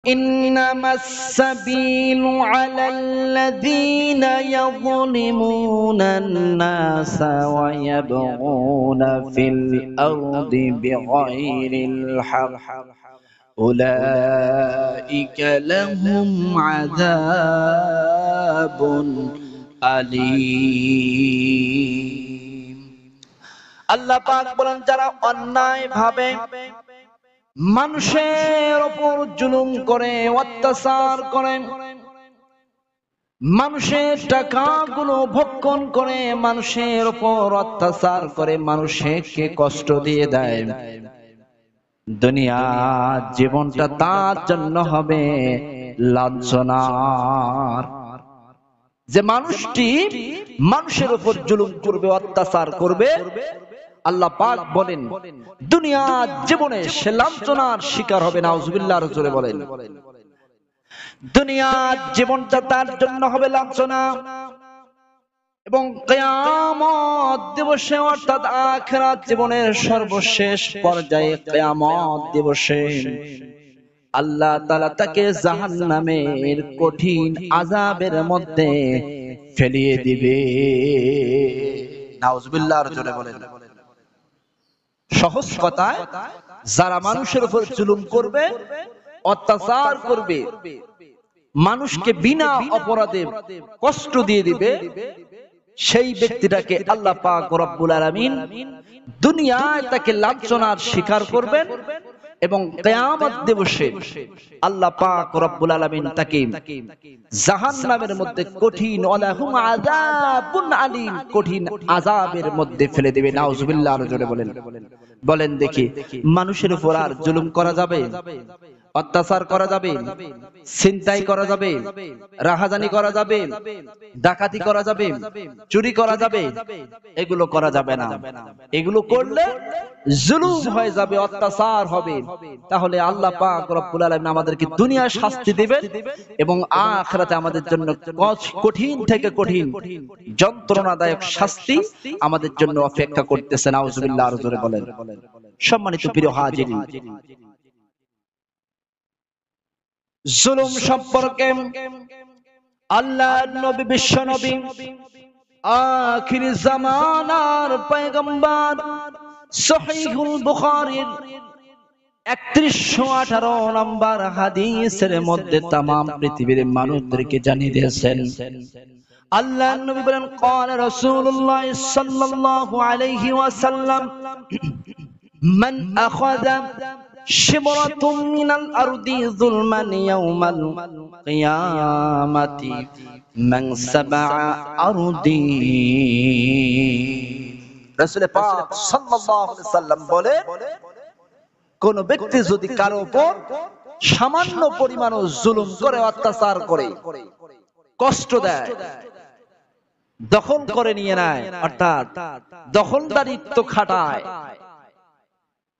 إنما السبيل على الذين يظلمون الناس ويبغون في الأرض بغير الحق أولئك لهم عذاب أليم আল্লাহ পাক বলেন যারা অন্যায় ভাবে মানুষের উপর জুলুম করে অত্যাচার করে মানুষের টাকাগুলো ভক্ষণ করে মানুষের উপর অত্যাচার করে মানুষকে কষ্ট দিয়ে দেয় দুনিয়ার জীবনটা তার জন্য হবে লাঞ্ছনার। যে মানুষটি মানুষের উপর জুলুম করবে অত্যাচার করবে আল্লাহ পাক বলেন দুনিয়ার জীবনে সে লাঞ্ছনার শিকার হবে। নাউজুবিল্লাহর জোরে বলেন দুনিয়ার জীবনটা তার জন্য হবে লাঞ্ছনা এবং কিয়ামত দিবসে অর্থাৎ আখিরাত জীবনের সর্বশেষ পর্যায়ে কিয়ামত দিবসে আল্লাহ তাআলা তাকে জাহান্নামের কঠিন আযাবের মধ্যে ফেলিয়ে দিবে। নাউজুবিল্লাহর জোরে বলেন। সহজ কথায় যারা মানুষের উপর জুলুম করবে অত্যাচার করবে মানুষকে বিনা অপরাধে কষ্ট দিয়ে দিবে সেই ব্যক্তিটাকে আল্লাহ পাক রব্বুল আলামিন দুনিয়ায় তাকে লাঞ্ছনার শিকার করবেন এবং কিয়ামত দিবসে আল্লাহ পাক রব্বুল আলামিন তাকে জাহান্নামের মধ্যে কঠিন ওয়ালাহুম আযাবুন আলীম কঠিন আযাবের মধ্যে ফেলে দিবে। নাউজুবিল্লাহর জোরে বলেন। বলেন দেখি মানুষের উপর আর জুলুম করা যাবে? অত্যাচার করা যাবে? ছিনতাই করা যাবে? রাহাজানি করা যাবে? ডাকাতি করা যাবে? চুরি করা যাবে? এগুলো করা যাবে না। এগুলো করলে জুলুম হয়ে যাবে, অত্যাচার হবে। তাহলে আল্লাহ পাক রব্বুল আলামিন আমাদেরকে দুনিয়ায় শাস্তি দিবেন এবং আখিরাতে আমাদের জন্য কঠিন থেকে কঠিন যন্ত্রণাদায়ক শাস্তি আমাদের জন্য অপেক্ষা করতেছে। নাউজুবিল্লাহর জোরে বলেন। সম্মানিত প্রিয় হাজিরিন, জুলুম সম্পর্কে আল্লাহর নবী বিশ্ব নবী আখির জামানার পয়গম্বর সহিহুল বুখারীর 3118 নম্বর হাদিসের মধ্যে तमाम পৃথিবীর মানুষদেরকে জানিয়ে দিয়েছেন। আল্লাহর নবী বলেন قال رسول الله صلى الله عليه وسلم من اخذ شبرة من الأرض ظلما يوم القيامة من سبع أرضي। রাসূল পাক সাল্লাল্লাহু আলাইহি ওয়াসাল্লাম বলে কোন ব্যক্তি যদি কারো উপর সামান্য পরিমাণ জুলুম করে অত্যাচার করে কষ্ট দেয় দখল করে নিয়ে নেয় অর্থাৎ দখলদারিত্ব খাটায়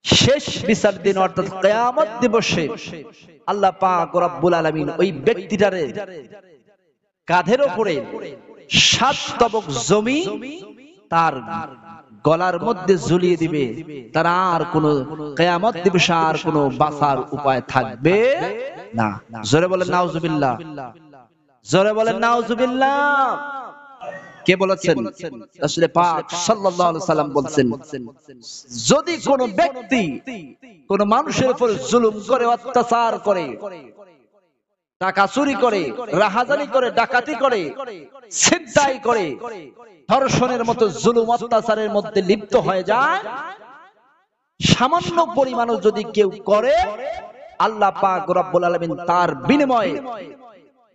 শেষ বিচার দিন অর্থাৎ কিয়ামত দিবসে আল্লাহ পাক রব্বুল আলামিন ওই ব্যক্তিটারে কাঁধের উপরে 7 তবক জমি তার গলার মধ্যে ঝুলিয়ে দিবে। তার আর কোনো কিয়ামত দিবসে আর কোনো বাঁচার উপায় থাকবে না। জোরে বলেন নাউজুবিল্লাহ, জোরে বলেন নাউজুবিল্লাহ। কে বলেছেন? রাসূল পাক সাল্লাল্লাহু আলাইহি ওয়াসাল্লাম বলেছেন যদি কোন ব্যক্তি কোন মানুষের উপর জুলুম করে অত্যাচার করে টাকা চুরি করে রাহাজানি করে ডাকাতি করে ছিনতাই করে ধর্ষণের মতো জুলুম অত্যাচারের মধ্যে লিপ্ত হয়ে যায় সামান্য পরিমাণও যদি কেউ করে আল্লাহ পাক রব্বুল আলামিন তার বিনিময়ে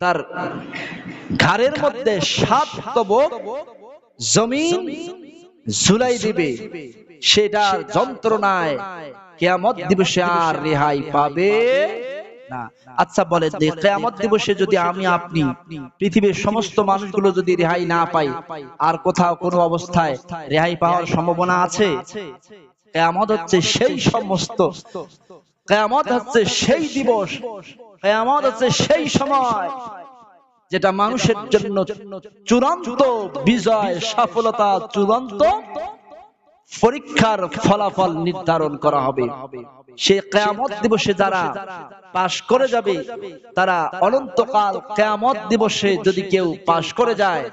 তার ঘাড়ের মধ্যে 7 তবক জমিন ঝুলাই দিবে। সেটার যন্ত্রণায় কিয়ামত দিবসে আর রেহাই পাবে না। আচ্ছা বলেন যে কিয়ামত দিবসে যদি আমি আপনি পৃথিবীর সমস্ত মানুষগুলো যদি রেহাই না পাই আর কোথাও কোনো অবস্থায় রেহাই পাওয়ার সম্ভাবনা আছে? কিয়ামত হচ্ছে সেই সমস্ত, কিয়ামত হচ্ছে সেই দিবস, কিয়ামত হচ্ছে সেই সময় যেটা মানুষের জন্য চূড়ান্ত বিজয় সফলতা চূড়ান্ত পরীক্ষার ফলাফল নির্ধারণ করা হবে। সেই কিয়ামত দিবসে যারা পাশ করে যাবে তারা অনন্তকাল কিয়ামত দিবসে যদি কেউ পাশ করে যায়,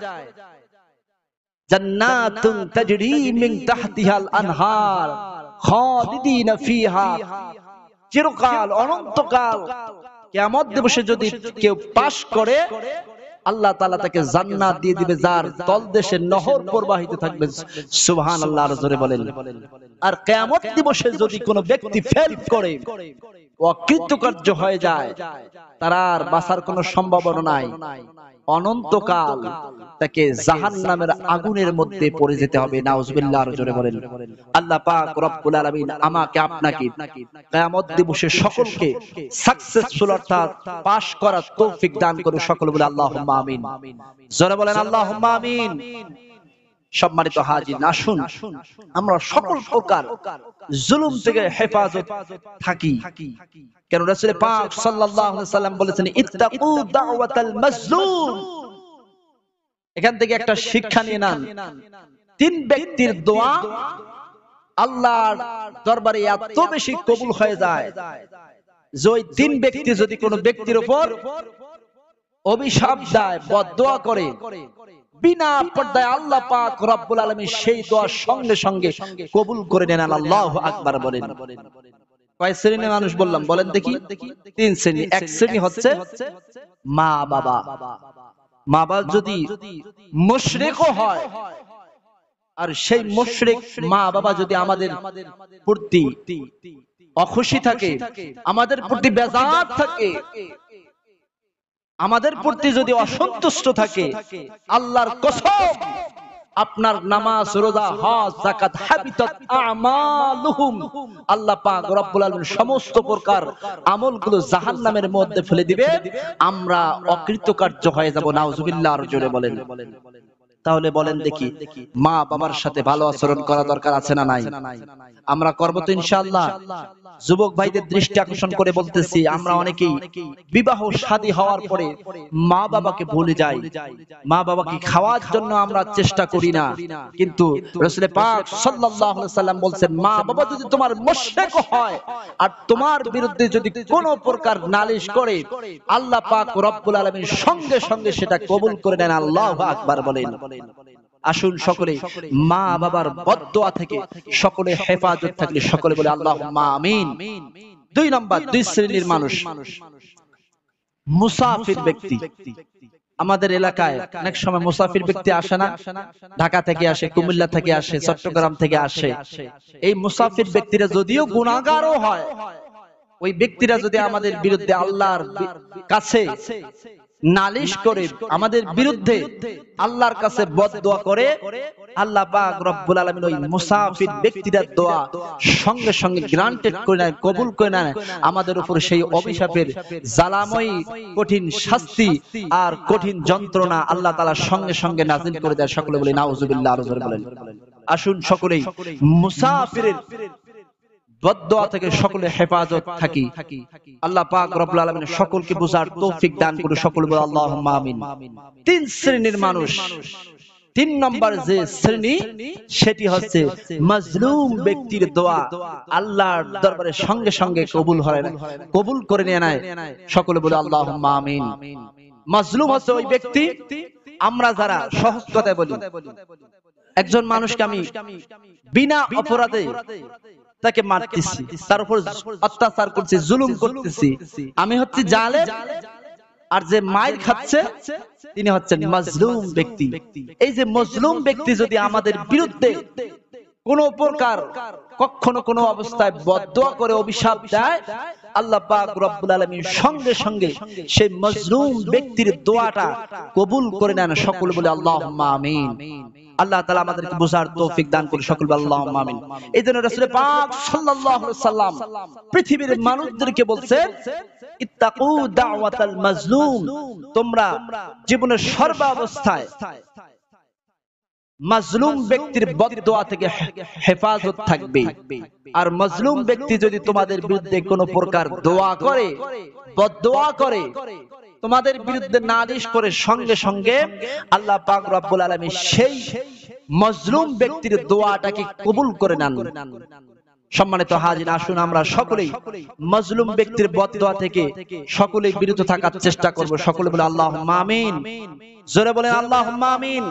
জান্নাতুন তাজরি মিন তাহতিহাল আনহার খালিদিনা ফিহা, চিরকাল অনন্তকাল কিয়ামত দিবসে যদি কেউ পাশ করে আল্লাহ তাআলা তাকে জান্নাত দিয়ে দিবে যার তলদেশে নহর প্রবাহিত থাকবে। সুবহানাল্লাহ, আর জোরে বলেন। আর কিয়ামত দিবসে যদি কোনো ব্যক্তি ফেল করে অকৃতকার্য হয়ে যায় তার আর বাঁচার কোনো সম্ভাবনা নাই, অনন্তকাল তাকে জাহান্নামের আগুনের মধ্যে পড়ে যেতে হবে। নাউজুবিল্লাহ, আর জোরে বলেন। আল্লাহ পাক রব্বুল আলামিন আমাকে আপনাকে কিয়ামত দিবসে সকলকে সাকসেসফুল অর্থাৎ পাশ করার তৌফিক দান করে। সকল বলে আল্লাহুম্মা আমিন। জোরে বলেন আল্লাহুম্মা আমিন। সম্মানিত হাজির, আসুন আমরা সকল প্রকার জুলুম থেকে হেফাজত থাকি। কেন রাসূল পাক সাল্লাল্লাহু আলাইহি সাল্লাম বলেছেন ইত্তাকু দাওয়াতাল মাজলুম। এখান থেকে একটা শিক্ষা নিয়ে নেন, তিন ব্যক্তির দোয়া আল্লাহর দরবারে এত বেশি কবুল হয়ে যায় যে ওই তিন ব্যক্তি যদি কোনো ব্যক্তির উপর অভিশাপ দেয়, বদদোয়া করে, বিনা পর্দায় আল্লাহ পাক রব্বুল আলামিন সেই দোয়া সঙ্গে সঙ্গে কবুল করে নেন। আল্লাহু আকবার বলেন। কয় শ্রেণীর মানুষ বললাম বলেন দেখি? তিন শ্রেণী। এক শ্রেণী হচ্ছে মা বাবা। মা বাবা যদি মুশরিকও হয়, আর সেই মুশরিক মা বাবা যদি আমাদের প্রতি অখুশি থাকে, আমাদের প্রতি বেজার থাকে, আমাদের প্রতি যদি অসন্তুষ্ট থাকে, আল্লাহর কসম আপনার নামাজ, রোজা, হজ, যাকাত হাবিতাত আমালুহুম, আল্লাহ পাক রব্বুল আলামিন সমস্ত প্রকার আমলগুলো জাহান্নামের মধ্যে ফেলে দিবে, আমরা অকৃতকার্য হয়ে যাব। নাউজুবিল্লাহ, আর জোরে বলেন। তাহলে বলেন দেখি, মা বাবার সাথে ভালো আচরণ করা দরকার আছে না নাই? আমরা করব তো ইনশাআল্লাহ। যুবক ভাইদের দৃষ্টি আকর্ষণ করে বলতেছি, আমরা অনেকেই বিবাহ শাদী হওয়ার পরে মা বাবাকে ভুলে যাই, মা বাবাকে খাওয়ার জন্য আমরা চেষ্টা করি না। কিন্তু রাসূল পাক সাল্লাল্লাহু আলাইহি সাল্লাম বলেন, মা বাবা যদি তোমার মুশরিক হয় আর তোমার বিরুদ্ধে যদি কোনো প্রকার নালিশ করে, আল্লাহ পাক রব্বুল আলামিন সঙ্গে সঙ্গে সেটা কবুল করে নেন। আল্লাহু আকবার বলেন। আসুন সকলে মা বাবার বদদোয়া থেকে সকলে হেফাজত থাকলে সকলে বলে আল্লাহুম্মা আমিন। দুই নাম্বার, দুই শ্রেণীর মানুষ মুসাফির ব্যক্তি। আমাদের এলাকায় অনেক সময় মুসাফির ব্যক্তি আসে না? ঢাকা থেকে আসে, কুমিল্লা থেকে আসে, চট্টগ্রাম থেকে আসে। এই মুসাফির ব্যক্তিরা যদিও গুনাহগারও হয়, ওই ব্যক্তিরা যদি আমাদের বিরুদ্ধে আল্লাহর কাছে নালিশ করে, আমাদের বিরুদ্ধে আল্লাহর কাছে বদদোয়া করে, আল্লাহ পাক রব্বুল আলামিন ওই মুসাফির ব্যক্তিদের দোয়া সঙ্গে সঙ্গে গ্রান্টেড করে নেয়, কবুল করে নেয়। আমাদের উপর সেই অভিশাপের জ্বালাময়ী কঠিন শাস্তি আর কঠিন যন্ত্রণা আল্লাহ তাআলা সঙ্গে সঙ্গে নাযিল করে দেয়। সকলে বলি নাউজুবিল্লাহ, আর জোরে বলেন। আসুন সকলেই মুসাফিরের বদদোয়া থেকে সকলে হেফাজত থাকি। আল্লাহ পাক রব্বুল আলামিন সকলকে বুঝার তৌফিক দান করুন। সকলে বলে আল্লাহুম্মা আমিন। তিন শ্রেণীর মানুষ। তিন নম্বর যে শ্রেণী, সেটি হচ্ছে মাজলুম ব্যক্তির দোয়া আল্লাহর দরবারে সঙ্গে সঙ্গে কবুল হয়, কবুল করে নিয়ে নেয়। সকলে বলে আল্লাহুম্মা আমিন। মাজলুম হচ্ছে ওই ব্যক্তি, আমরা যারা সহজ কথায় বলি, একজন মানুষকে আমি বিনা অপরাধে তাকে মারতেছি, তার উপর অত্যাচার করছি, জুলুম করতেছি, আমি হচ্ছি জালেম, আর যে মাইর খাচ্ছে তিনি হচ্ছেন মাজলুম ব্যক্তি। এই যে মাজলুম ব্যক্তি যদি আমাদের বিরুদ্ধে কোন প্রকার কখনো কোনো অবস্থায় বদদোয়া করে অভিশাপ দেয়, আল্লাহ পাক রব্বুল আলামিন সঙ্গে সঙ্গে সেই মাজলুম ব্যক্তির দোয়াটা কবুল করে নেন। সকল বলে আল্লাহুম্মা আমিন। আল্লাহ তাআলা আমাদেরকে বুঝার তৌফিক দান করুন। সকল বলে আল্লাহুম্মা আমিন। এইজন্য রাসূল পাক সাল্লাল্লাহু আলাইহি সাল্লাম পৃথিবীর মানুষদেরকে বলছেন, ইত্তাকু দাওয়াতাল মাজলুম, তোমরা জীবনের সর্বাবস্থায় মাজলুম ব্যক্তির বদদোয়া থেকে হেফাজত থাকবে। আর মাজলুম ব্যক্তি যদি তোমাদের বিরুদ্ধে কোনো প্রকার দোয়া করে, বদদোয়া করে, তোমাদের বিরুদ্ধে নালিশ করে, সঙ্গে সঙ্গে আল্লাহ পাক রব্বুল আলামিন সেই মজলুম ব্যক্তির দোয়াটাকে কবুল করে নেন। সম্মানিত হাজির, আসুন আমরা সকলেই মজলুম ব্যক্তির বদদোয়া থেকে সকলেই বিরত থাকার চেষ্টা করব। সকলে বলে আল্লাহুম্মা আমিন। জোরে বলেন আল্লাহুম্মা আমিন।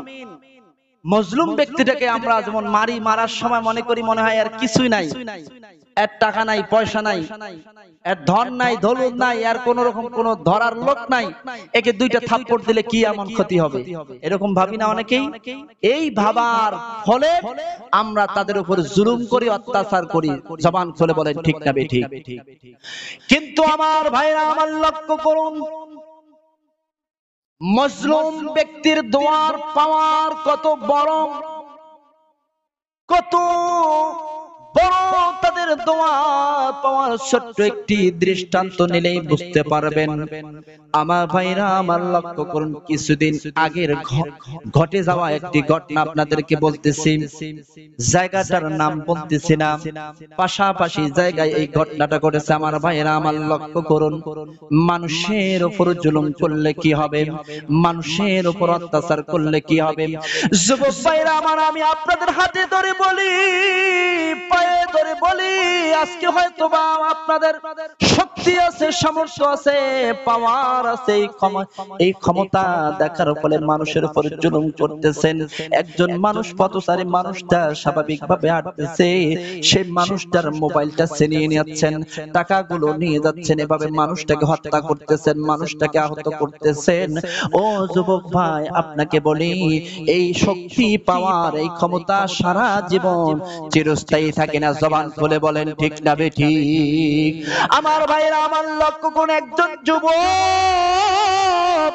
মজলুম ব্যক্তিটাকে আমরা যেমন মারার সময় মনে করি মনে হয় আর কিছুই নাই, এর টাকা নাই, পয়সা নাই, এর ধন নাই, দৌলত নাই, আর কোন রকম কোন ধরার লোক নাই, একে দুইটা থাপ্পড় দিলে কি এমন ক্ষতি হবে, এরকম ভাবি না অনেকেই? এই ভাবার ফলে আমরা তাদের উপর জুলুম করি, অত্যাচার করি। জবান খুলে বলেন ঠিক না বেঠিক? কিন্তু আমার ভাইরা আমার লক্ষ্য করুন, মজলুম ব্যক্তির দোয়ার পাওয়ার কত বড়, কত বড় তাদের দোয়া পাওয়ার ছোট্ট একটি দৃষ্টান্ত নিলেই বুঝতে পারবেন। আমার ভাইরা আমার লক্ষ্য করুন, কিছুদিন আগের ঘটে যাওয়া একটি ঘটনা আপনাদেরকে বলতেছি। জায়গাটার নাম বলতেছি না, পাশাপাশি জায়গায় এই ঘটনাটা ঘটেছে। আমার ভাইরা আমার লক্ষ্য করুন, মানুষের উপর জুলুম করলে কি হবে, মানুষের উপর অত্যাচার করলে কি হবে। যুবক ভাইরা আমার, আমি আপনাদের হাতে ধরে বলি, পায়ে ধরে বলি, আজকে হয়তো বা আপনাদের শক্তি আছে, সামর্থ্য আছে, পাওয়ার আছে, এই ক্ষমতা দেখার ফলে মানুষের উপর জুলুম করতেছেন। একজন মানুষ পথচারী মানুষটা স্বাভাবিকভাবে হাঁটতেছে, সেই মানুষটার মোবাইলটা ছিনিয়ে নিচ্ছেন, টাকাগুলো নিয়ে যাচ্ছেন, এভাবে মানুষটাকে হত্যা করতেছেন, মানুষটাকে আহত করতেছেন। ও যুবক ভাই, আপনাকে বলি, এই শক্তি পাওয়ার, এই ক্ষমতা সারা জীবন চিরস্থায়ী থাকে না। জবান খুলে বলেন ঠিক না বেঠিক? আমার ভাইরা আমার লক্ষ্য কোন একজন যুবক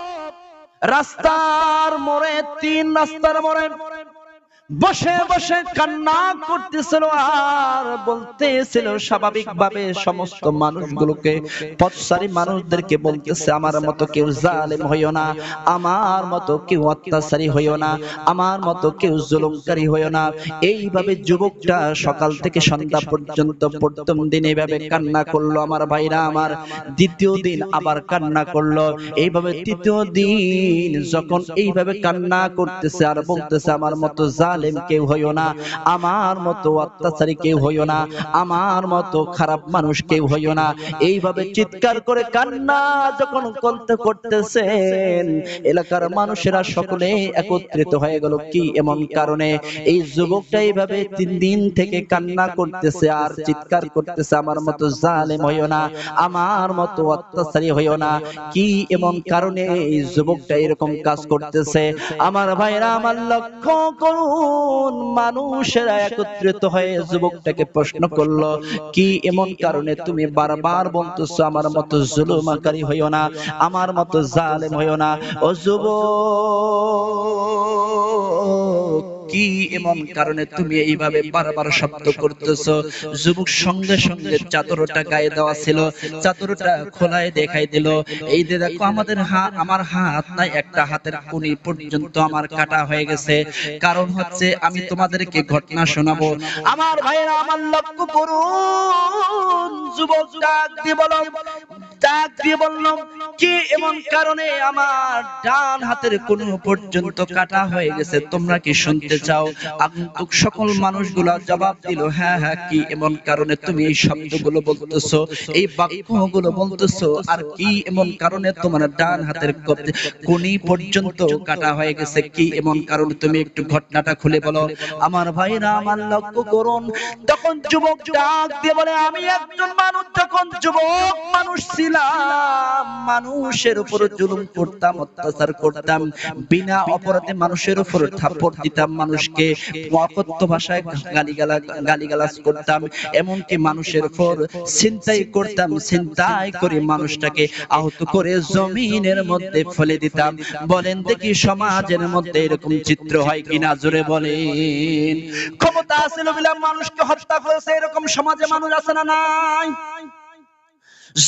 রাস্তার মোড়ে, রাস্তার মোড়ে বসে বসে কান্না করতেছিল আর বলতেছিল স্বাভাবিকভাবে সমস্ত মানুষগুলোকে, পথচারী মানুষদেরকে বলতেছে, আমার মতো কেউ জালেম হইও না, আমার মতো কেউ অত্যাচারী হইও না, আমার মতো কেউ জুলুমকারী হইও না। এইভাবে যুবকটা সকাল থেকে সন্ধ্যা পর্যন্ত প্রথম দিন এইভাবে কান্না করলো। আমার ভাইরা আমার, দ্বিতীয় দিন আবার কান্না করলো। এইভাবে তৃতীয় দিন যখন এইভাবে কান্না করতেছে আর বলতেছে, আমার মতো জালেম কেউ হইও না, আমার মতো অত্যাচারী কেউ হইও না, আমার মতো খারাপ মানুষ কেউ হইও না, এইভাবে চিৎকার করে কান্না যখন করতেছেন, এলাকার মানুষেরা সকলে একত্রিত হয়ে গেল। কি এমন কারণে এই যুবকটা এইভাবে 3 দিন থেকে কান্না করতেছে আর চিৎকার করতেছে, আমার মতো জালেম হইও না, আমার মতো অত্যাচারী হইও না? কি এমন কারণে এই যুবকটা এরকম কাজ করতেছে? আমার ভাইরা আমার লক্ষ্য করুন, মানুষেরা একত্রিত হয়ে যুবকটাকে প্রশ্ন করলো, কি এমন কারণে তুমি বারবার বলতেছো আমার মতো জুলুমকারী হইও না, আমার মতো জালেম হইও না? ও যুবক, কি এমন কারণে তুমি এইভাবে বারবার শব্দ করতেছো? যুবক সঙ্গে সঙ্গে চাদরটা গায়ে দেওয়া ছিল, চাদরটা খোলায় দেখাই দিল, এই যে দেখো আমার হাত নাই, একটা হাতের কনি পর্যন্ত আমার কাটা হয়ে গেছে। কারণ হচ্ছে আমি তোমাদেরকে ঘটনা শোনাবো। আমার ভাইরা আমার লক্ষ্য করুন, যুবক ডাক দিয়ে বলল, কি এমন কারণে আমার ডান হাতের কোন পর্যন্ত কাটা হয়ে গেছে, তোমরা কি শুনতে চাও? আগন্তুক সকল মানুষগুলো জবাব দিল, হ্যাঁ হ্যাঁ, কি এমন কারণে তুমি এই শব্দগুলো বলতেছো, এই বাক্যগুলো বলতেছো, আর কি এমন কারণে তোমার ডান হাতের কোনি পর্যন্ত কাটা হয়ে গেছে, কি এমন কারণে তুমি একটু ঘটনাটা খুলে বলো। আমার ভাইরা আমার লক্ষ্য করুন, তখন যুবক ডাক দিয়ে বলে, আমি একজন মানুষ, যখন যুবক মানুষ ছিলাম, মানুষের উপর জুলুম করতাম, অত্যাচার করতাম, বিনা অপরাধে মানুষের উপর থাপ্পড় দিতাম, মানুষকে অকথ্য ভাষায় গালিগালাজ করতাম, এমনকি মানুষের উপর ছিনতাই করতাম, ছিনতাই করে মানুষটাকে আহত করে জমিনের মধ্যে ফেলে দিতাম। বলেন দেখি, সমাজের মধ্যে এরকম চিত্র হয় কিনা? জোরে বলেন। ক্ষমতা ছিল বলে মানুষকে হত্যা করেছে, এরকম সমাজে মানুষ আছে না নাই?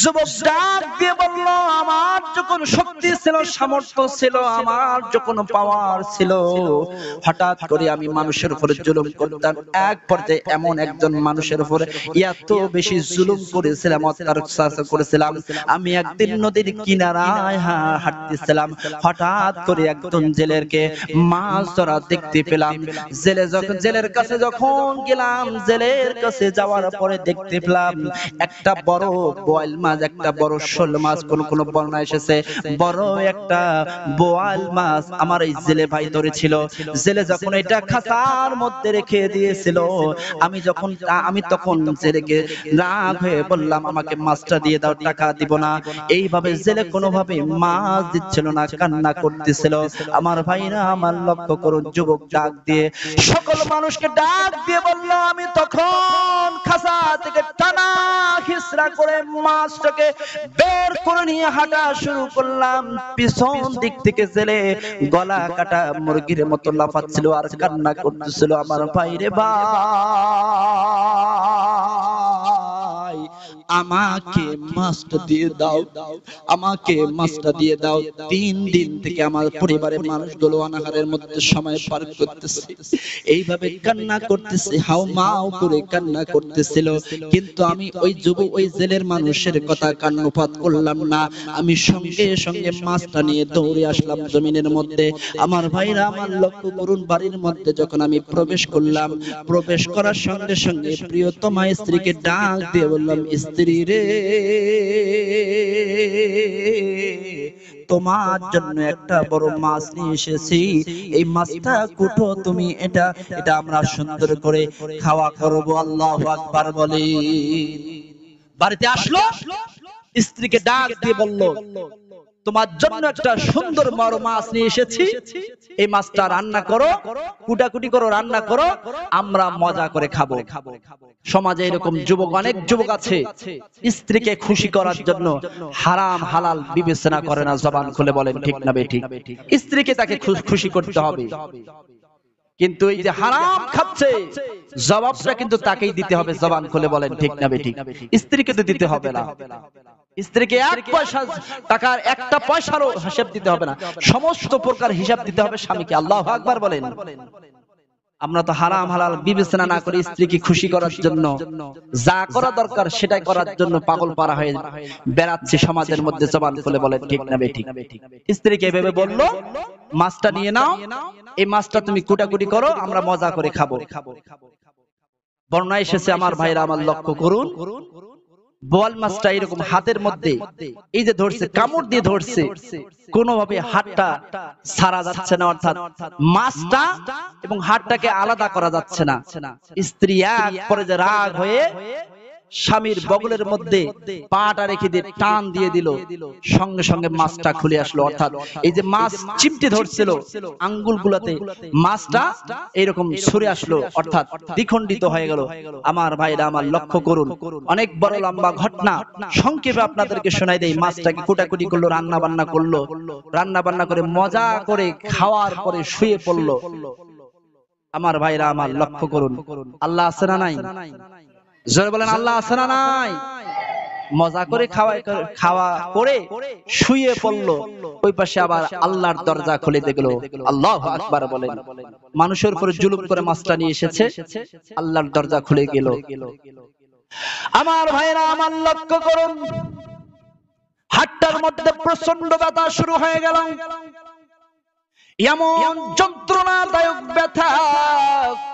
যুবক ডাক দিয়ে বলল, আমার যখন শক্তি ছিল, সামর্থ্য ছিল, আমার যখন পাওয়ার ছিল, হঠাৎ করে আমি মানুষের উপরে জুলুম করতাম। এক পর্যায়ে এমন একজন মানুষের উপরে এত বেশি জুলুম করেছিলাম, অত্যাচার করেছিলাম। আমি একদিন নদীর কিনারায় হাঁটতেছিলাম, হঠাৎ করে একজন জেলেরকে মাছ ধরা দেখতে পেলাম। জেলের কাছে যখন গেলাম, জেলের কাছে যাওয়ার পরে দেখতে পেলাম একটা বড় বোয়াল মাছ, একটা বড় শোল মাছ, কোন কোন বর্ণনা এসেছে বড় একটা বোয়াল মাছ আমার এই জেলে ভাই ধরেছিল। জেলে যখন এটা খাঁচার মধ্যে রেখে দিয়েছিল, আমি তখন জেলেকে রাগ হয়ে বললাম, আমাকে মাছটা দিয়ে দাও, টাকা দিব না। এইভাবে জেলে কোনোভাবে মাছ দিচ্ছিল না, কান্না করতেছিল। আমার ভাইরা আমার লক্ষ্য করুন, যুবক ডাক দিয়ে সকল মানুষকে ডাক দিয়ে বলল, আমি তখন খাঁচা থেকে টানা হিসরা করে মাছটাকে বের করে নিয়ে হাঁটা শুরু করলাম। পিছন দিক থেকে জেলে গলা কাটা মুরগির মতো লাফাচ্ছিল আর কান্না করতেছিল। আমার ভাইরে ভাই, আমাকে মাছটা দিয়ে দাও, আমাকে মাছটা দিয়ে দাও। 3 দিন থেকে আমার পরিবারের মানুষগুলো অনাহারের মধ্যে সময় পার করতেছে, এইভাবে কান্না করতেছে, হাউমাউ করে কান্না করতেছিল। কিন্তু আমি ওই জেলের মানুষের কথা কান্নপাত করলাম না। আমি সঙ্গে সঙ্গে মাছটা নিয়ে দৌড়ে আসলাম জমিনের মধ্যে। আমার ভাইরা আমার লক্ষ্য করুন, বাড়ির মধ্যে যখন আমি প্রবেশ করলাম, প্রবেশ করার সঙ্গে সঙ্গে প্রিয়তমা স্ত্রীকে ডাক দিয়ে বললাম, স্ত্রী রে, তোমার জন্য একটা বড় মাছ নিয়ে এসেছি, এই মাছটা কুটো তুমি, এটা আমরা সুন্দর করে খাওয়া করবো। আল্লাহু আকবার বলে। বাড়িতে আসলো, স্ত্রীকে ডাক দিয়ে বলল, তোমার জন্য একটা সুন্দর বড় মাছ নিয়ে এসেছি, এই মাছটা রান্না করো, কুটাকুটি করো, রান্না করো, আমরা মজা করে খাবো। সমাজে এরকম যুবক, অনেক যুবক আছে, স্ত্রীকে খুশি করার জন্য হারাম হালাল বিবেচনা করে না। জবান খুলে বলেন ঠিক না বেঠিক? স্ত্রীকে তাকে খুশি করতে হবে, কিন্তু এই যে হারাম খাচ্ছে, জবাবটা কিন্তু তাকেই দিতে হবে। জবান খুলে বলেন ঠিক না বেঠিক? স্ত্রীকে তো দিতে হবে না। স্ত্রীকে 1 পয়সা টাকার একটা পয়সারও হিসাব দিতে হবে না, সমস্ত প্রকার হিসাব দিতে হবে স্বামীকে। আল্লাহু আকবার বলেন। আমরা তো হারাম হালাল বিবেচনা না করে স্ত্রীকে খুশি করার জন্য যা করা দরকার সেটাই করার জন্য পাগল পারা হয়ে বেড়াচ্ছে সমাজের মধ্যে। জবান খুলে বলেন ঠিক না বেঠিক? স্ত্রীকে এভাবে বলল, মাছটা নিয়ে নাও, এই মাছটা তুমি কুটাকুটি করো, আমরা মজা করে খাবো। বর্ণনা এসেছে, আমার ভাইরা আমার লক্ষ্য করুন, বোয়াল মাছটা এরকম হাতের মধ্যে এই যে ধরছে, কামড় দিয়ে ধরছে, কোনোভাবে হাতটা ছাড়া যাচ্ছে না, অর্থাৎ মাছটা এবং হাতটাকে আলাদা করা যাচ্ছে না। স্ত্রী এক পরে যে রাগ হয়ে স্বামীর বগলের মধ্যে পাটা রেখে দিয়ে টান দিয়ে দিল, সঙ্গে সঙ্গে মাছটা খুলে আসলো। অর্থাৎ এই যে মাছ চিমটে ধরছিল আঙ্গুলগুলোতে, মাছটা এরকম সরে আসলো, অর্থাৎ দ্বিখণ্ডিত হয়ে গেল। আমার ভাইরা আমার লক্ষ্য করুন, অনেক বড় লম্বা ঘটনা, সংক্ষেপে আপনাদেরকে শোনাই দেই। মাছটাকে কুটাকুটি করলো, রান্না বান্না করলো, রান্না বান্না করে মজা করে খাওয়ার পরে শুয়ে পড়লো। আমার ভাইরা আমার লক্ষ্য করুন, আল্লাহ আছে না নাই? জোরে বলেন, আল্লাহ আছে না নাই? মজা করে খাওয়া করে শুয়ে পড়লো। ওই পাশে আবার আল্লাহর দরজা খুলে দেখলো। আল্লাহু আকবার বলেন। মানুষের উপরে জুলুম করে মাছটা নিয়ে এসেছে, আল্লাহর দরজা খুলে গেল। আমার ভাইরা আমার লক্ষ্য করুন, হাতটার মধ্যে প্রচন্ড ব্যথা শুরু হয়ে গেল। এমন যন্ত্রণাদায়ক ব্যথা,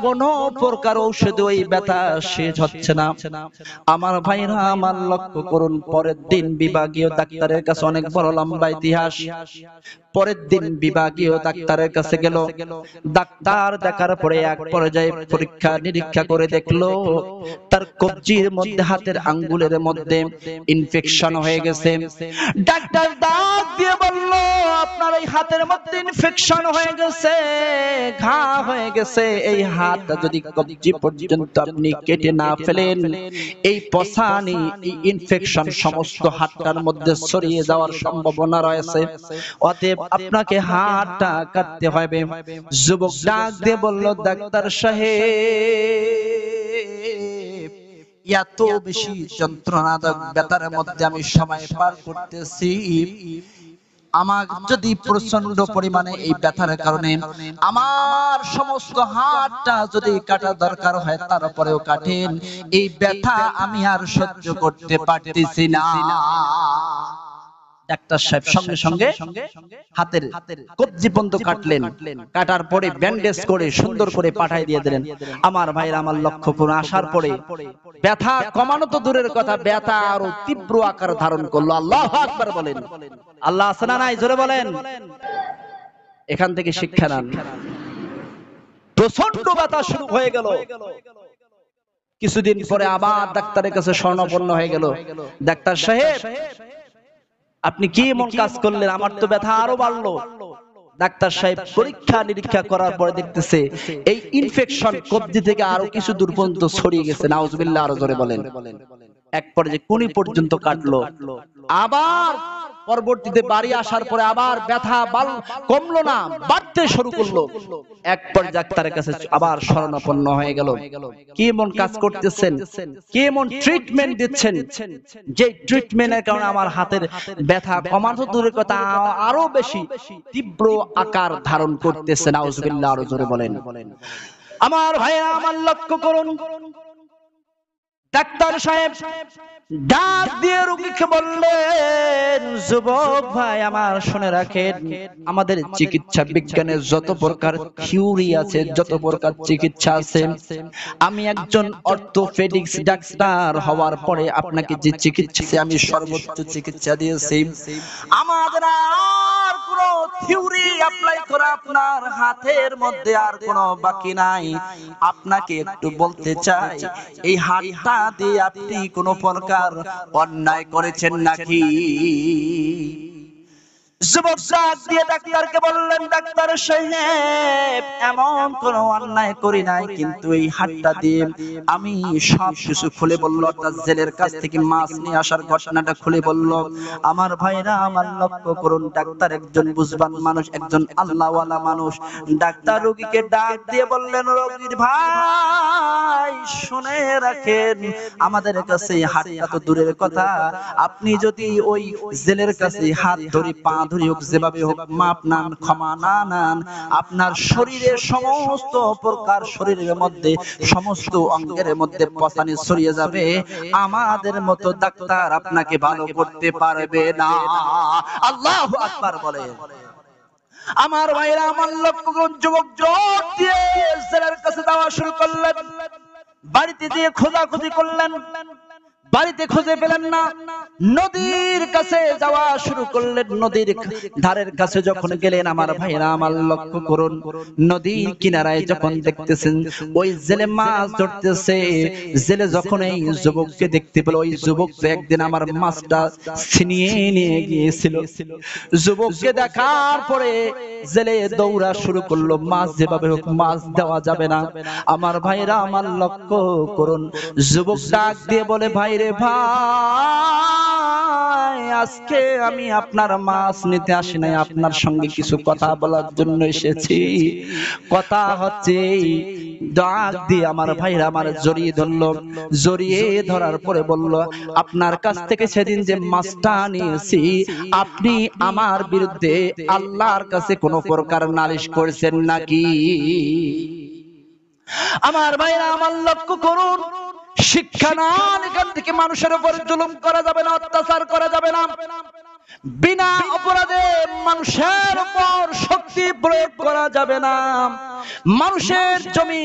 কোন প্রকার ঔষধ ওই ব্যথা শেষ হচ্ছে না। আমার ভাইরা আমার লক্ষ্য করুন, পরের দিন বিভাগীয় ডাক্তারের কাছে, অনেক বড় লম্বা ইতিহাস। পরের দিন বিভাগীয় ডাক্তারের কাছে গেল। ডাক্তার দেখার পরে এক পর্যায়ে পরীক্ষা নিরীক্ষা করে দেখলো তার কবজির মধ্যে, হাতের আঙ্গুলের মধ্যে ইনফেকশন হয়ে গেছে। ডাক্তার ডাক দিয়ে বলল, আপনার এই হাতের মধ্যে ইনফেকশন হয়ে গেছে, ঘা হয়ে গেছে। এই হাতটা যদি কবজি পর্যন্ত আপনি কেটে না ফেলেন, এই পছানি, এই ইনফেকশন সমস্ত হাতটার মধ্যে ছড়িয়ে যাওয়ার সম্ভাবনা রয়েছে। অতএব আপনাকে হাতটা কাটতে হবে। যুবক ডাক দিয়ে বলল, ডাক্তার সাহেব, এত বেশি যন্ত্রণাদায়ক ব্যথার মধ্যে আমি সময় পার করতেছি, আমার যদি প্রচন্ড পরিমাণে এই ব্যথার কারণে আমার সমস্ত হাতটা যদি কাটা দরকার হয় তারপরেও কাটেন, এই ব্যথা আমি আর সহ্য করতে পারতেছি না। ডাক্তার সাহেব সঙ্গে সঙ্গে হাতের কবজি পর্যন্ত কাটলেন, কাটার পরে ব্যান্ডেজ করে সুন্দর করে পাঠাই দিয়ে দিলেন। আমার ভাইরা আমার লক্ষ্য করে আসার পরে ব্যথা কমানো তো দূরের কথা, ব্যথা আরো তীব্র আকার ধারণ করলো। আল্লাহু আকবার বলেন। আল্লাহ আছে না নাই জোরে বলেন। এখান থেকে শিক্ষা নেন। প্রচন্ড ব্যথা শুরু হয়ে গেল। কিছুদিন পরে আবার ডাক্তারের কাছে শরণাপন্ন হয়ে গেল। ডাক্তার সাহেব আপনি কি এমন কাজ করলেন, আমার তো ব্যথা আরো বাড়লো। ডাক্তার সাহেব পরীক্ষা নিরীক্ষা করার পরে দেখতেছে এই ইনফেকশন কবজি থেকে আরো কিছু দূর পর্যন্ত ছড়িয়ে গেছে। নাউজুবিল্লাহ, আরো জোরে বলেন। এক পর্যায়ে কুনি পর্যন্ত কাটলো। আবার পরবর্তীতে বাড়ি আসার পরে আবার ব্যথা কমলো না, বাড়তে শুরু করলো। এক পর্যায়ে ডাক্তারের কাছে আবার শরণাপন্ন হয়ে গেল। কি এমন কাজ করতেছেন, কি এমন ট্রিটমেন্ট দিচ্ছেন যে ট্রিটমেন্টের কারণে আমার হাতের ব্যথা কমানো দূরের কথা আরো বেশি তীব্র আকার ধারণ করতেছে। নাউজুবিল্লাহ, আরো জোরে বলেন। আমার ভাইরা আমার লক্ষ্য করুন, ডাক্তার সাহেব ডাক দিয়ে রোগীকে বললেন, যুবক ভাই আমার শুনে রাখেন, আমাদের চিকিৎসা বিজ্ঞানের যত প্রকার থিওরি আছে, যত প্রকার চিকিৎসা আছে, আমি একজন অর্থোপেডিক্স ডাক্তার হওয়ার পরে আপনাকে যে চিকিৎসা আমি সর্বোচ্চ চিকিৎসা দিয়েছি, আমাদের আর কোনো থিওরি অ্যাপ্লাই করা আপনার হাতের মধ্যে আর কোনো বাকি নাই। আপনাকে একটু বলতে চাই, এই হাতটা দিয়ে আপনি কোনো প্রকার অন্যায় করেছেন নাকি? যুবক ডাক দিয়ে ডাক্তারকে বললেন, ডাক্তার সাহেব এমন কোনো অন্যায় করি নাই, কিন্তু এই হাতটা দিয়ে আমি সব কিছু খুলে বলল। অর্থাৎ জেলের কাছ থেকে মাছ নিয়ে আসার ঘটনাটা খুলে বলল। আমার ভাইরা আমার লক্ষ্য করুন, ডাক্তার একজন বুঝবান মানুষ, একজন আল্লাহওয়ালা মানুষ। ডাক্তার রোগীকে ডাক দিয়ে বললেন, রোগীর ভাই শুনে রাখেন, আমাদের কাছে হাতটা তো দূরের কথা, আপনি যদি ওই জেলের কাছে হাত ধরে পা ধরে হোক, যেভাবে হোক মাপ নান, ক্ষমা না নান, আপনার শরীরের সমস্ত প্রকার শরীরের মধ্যে সমস্ত অঙ্গের মধ্যে পচানি ছড়িয়ে যাবে। আমাদের মতো ডাক্তার আপনাকে ভালো করতে পারবে না। আল্লাহু আকবার বলে। আমার ভাইরা আমার লক্ষ্য করুন, যুবক জোর দিয়ে জেলের কাছে যাওয়া শুরু করলেন। বাড়িতে দিয়ে খোঁজাখুঁজি করলেন, বাড়িতে খুঁজে পেলেন না। নদীর কাছে যাওয়া শুরু করলেন। নদীর ধারের কাছে যখন গেলেন, আমার ভাইরা আমার লক্ষ্য করুন, নদীর কিনারায় যখন দেখতেছেন ওই জেলে মাছ ধরতেছে, জেলে যখন এই যুবককে দেখতে পেল, ওই যুবক তো একদিন আমার মাছটা ছিনিয়ে নিয়ে গিয়েছিল। যুবককে দেখার পরে জেলে দৌড়া শুরু করলো, মাছ যেভাবে হোক মাছ দেওয়া যাবে না। আমার ভাইরা আমার লক্ষ্য করুন, যুবক ডাক দিয়ে বলে, ভাইরে ভাই আজকে আমি আপনার মাছ নিতে আসি নাই, আপনার সঙ্গে কিছু কথা বলার জন্য এসেছি। কথা হচ্ছে, ডাক দিয়ে আমার ভাইরা আমার জড়িয়ে ধরলো। জড়িয়ে ধরার পরে বলল, আপনার কাছ থেকে সেদিন যে মাছটা নিয়েছি, আপনি আমার বিরুদ্ধে আল্লাহর কাছে কোনো প্রকার নালিশ করেছেন নাকি? আমার ভাইরা আমার লক্ষ্য করুন, শিক্ষা নান, এখান থেকে মানুষের উপর জুলুম করা যাবে না, অত্যাচার করা যাবে না। বিনা অপরাধে মানুষের উপর শক্তি প্রয়োগ করা যাবে না। মানুষের জমি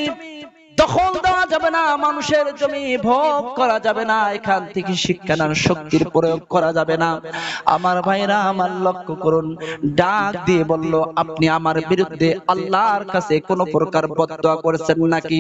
দখল দেওয়া যাবে না, মানুষের জমি ভোগ করা যাবে না। এখান থেকে শিক্ষা নান, শক্তির প্রয়োগ করা যাবে না। আমার ভাইরা আমার লক্ষ্য করুন, ডাক দিয়ে বলল, আপনি আমার বিরুদ্ধে আল্লাহর কাছে কোন প্রকার বদদোয়া করেছেন নাকি?